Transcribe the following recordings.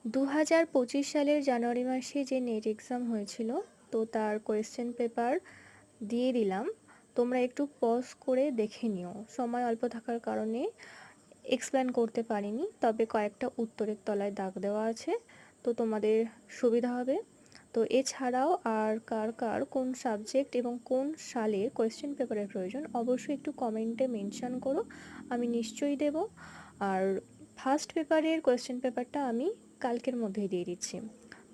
2025 সালের জানুয়ারি মাসে যে নেট এক্সাম হয়েছিল, তো তার কোয়েশ্চেন পেপার দিয়ে দিলাম। তোমরা একটু পজ করে দেখে নিও, সময় অল্প থাকার কারণে এক্সপ্লেন করতে পারিনি, তবে কয়েকটা উত্তরের তলায় দাগ দেওয়া আছে, তো তোমাদের সুবিধা হবে। তো এছাড়াও আর কার কার কোন সাবজেক্ট এবং কোন সালের কোয়েশ্চেন পেপারের প্রয়োজন অবশ্যই একটু কমেন্টে মেনশন করো, আমি নিশ্চয়ই দেব। আর ফার্স্ট পেপারের কোয়েশ্চেন পেপারটা আমি কালকের মধ্যেই দিয়ে দিচ্ছি।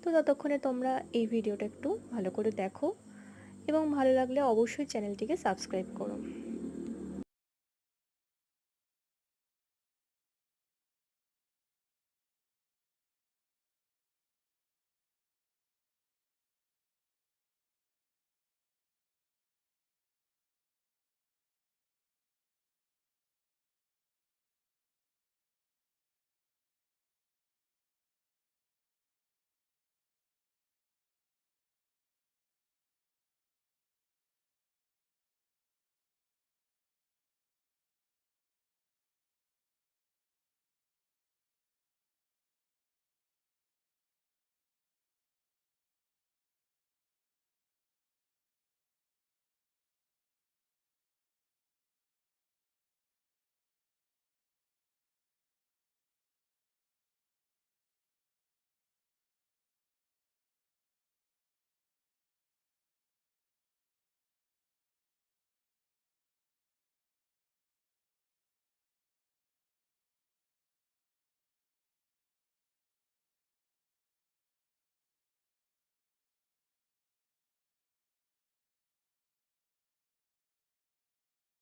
তো ততক্ষণে তোমরা এই ভিডিওটা একটু ভালো করে দেখো এবং ভালো লাগলে অবশ্যই চ্যানেলটিকে সাবস্ক্রাইব করো।